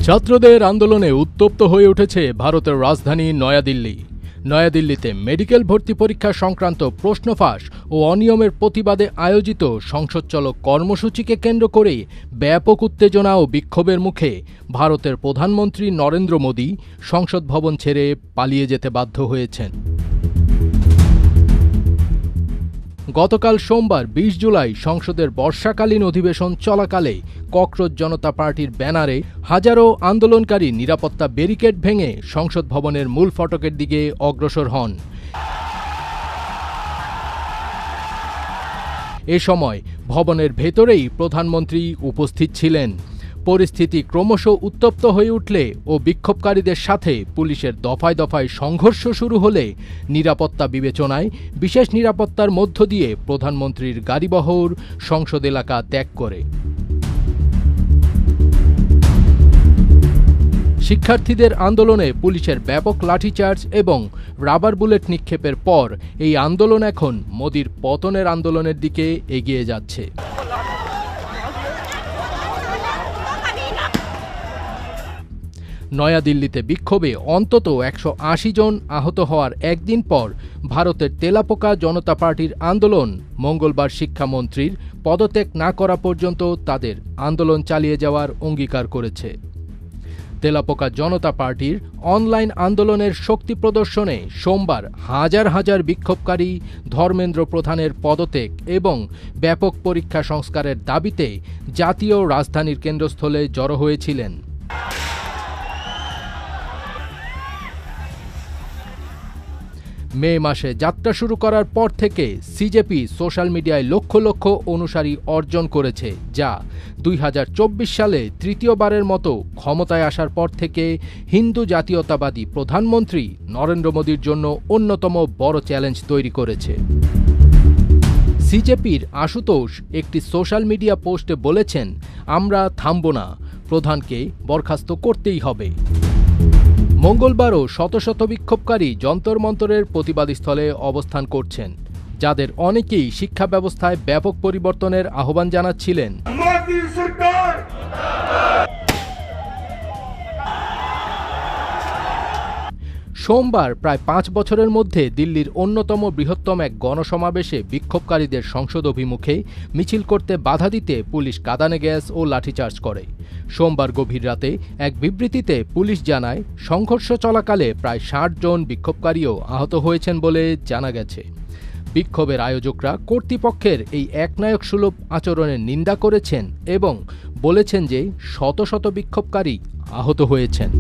ছাত্রদের আন্দোলনে উত্তপ্ত হয়ে উঠেছে ভারতের রাজধানী নয়াদিল্লি। নয়াদিল্লিতে মেডিকেল ভর্তি পরীক্ষা সংক্রান্ত প্রশ্ন ফাঁস ও অনিয়মের প্রতিবাদে আয়োজিত সংসদচলক কর্মসূচিকে কেন্দ্র করে ব্যাপক উত্তেজনা ও বিক্ষোভের মুখে ভারতের প্রধানমন্ত্রী নরেন্দ্র মোদী সংসদ ভবন ছেড়ে পালিয়ে যেতে বাধ্য হয়েছেন। গতকাল সোমবার ২০ জুলাই সংসদের বর্ষাকালীন অধিবেশন চলাকালে ককরোচ জনতা পার্টির ব্যানারে হাজারো আন্দোলনকারী নিরাপত্তা ব্যারিকেড ভেঙে সংসদ ভবনের মূল ফটকের দিকে অগ্রসর হন। এ সময় ভবনের ভেতরেই প্রধানমন্ত্রী উপস্থিত ছিলেন। পরিস্থিতি ক্রমশ উত্তপ্ত হয়ে উঠলে ও বিক্ষোভকারীদের সাথে পুলিশের দফায় দফায় সংঘর্ষ শুরু হলে নিরাপত্তা বিবেচনায় বিশেষ নিরাপত্তার মধ্য দিয়ে প্রধানমন্ত্রীর গাড়িবহর সংসদ এলাকা ত্যাগ করে। শিক্ষার্থীদের আন্দোলনে পুলিশের ব্যাপক লাঠিচার্জ এবং রাবার বুলেট নিক্ষেপের পর এই আন্দোলন এখন মোদির পতনের আন্দোলনের দিকে এগিয়ে যাচ্ছে। নয়াদিল্লিতে বিক্ষোভে অন্তত ১৮০ জন আহত হওয়ার একদিন পর ভারতের তেলাপোকা জনতা পার্টির আন্দোলন মঙ্গলবার শিক্ষামন্ত্রীর পদত্যাগ না করা পর্যন্ত তাদের আন্দোলন চালিয়ে যাওয়ার অঙ্গীকার করেছে। তেলাপোকা জনতা পার্টির অনলাইন আন্দোলনের শক্তি প্রদর্শনে সোমবার হাজার হাজার বিক্ষোভকারী ধর্মেন্দ্র প্রধানের পদত্যাগ এবং ব্যাপক পরীক্ষা সংস্কারের দাবিতে জাতীয় রাজধানীর কেন্দ্রস্থলে জড়ো হয়েছিলেন। মে মাসে যাত্রা শুরু করার পর থেকে সিজেপি সোশ্যাল মিডিয়ায় লক্ষ লক্ষ অনুসারী অর্জন করেছে, যা ২০২৪ সালে তৃতীয়বারের মতো ক্ষমতায় আসার পর থেকে হিন্দু জাতীয়তাবাদী প্রধানমন্ত্রী নরেন্দ্র মোদীর জন্য অন্যতম বড় চ্যালেঞ্জ তৈরি করেছে। সিজেপির আশুতোষ একটি সোশ্যাল মিডিয়া পোস্টে বলেছেন, আমরা থামব না, প্রধানকে বরখাস্ত করতেই হবে। মঙ্গলবারও শত শত বিক্ষোভকারী যন্তর মন্তরের প্রতিবাদস্থলে অবস্থান করছেন, যাদের অনেকেই শিক্ষা ব্যবস্থায় ব্যাপক পরিবর্তনের আহ্বান জানাচ্ছিলেন। সোমবার প্রায় ৫ বছরের মধ্যে দিল্লির অন্যতম বৃহত্তম এক গণসমাবেশে বিক্ষোভকারীদের সংসদ অভিমুখে মিছিল করতে বাধা দিতে পুলিশ কাঁদানে গ্যাস ও লাঠিচার্জ করে। সোমবার গভীর রাতে এক বিবৃতিতে পুলিশ জানায়, সংঘর্ষ চলাকালে প্রায় ৬০ জন বিক্ষোভকারীও আহত হয়েছেন বলে জানা গেছে। বিক্ষোভের আয়োজকরা কর্তৃপক্ষের এই একনায়কসুলভ আচরণের নিন্দা করেছেন এবং বলেছেন যে শত শত বিক্ষোভকারী আহত হয়েছেন।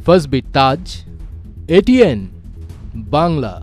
ফজবির তাজ, এটিএন বাংলা।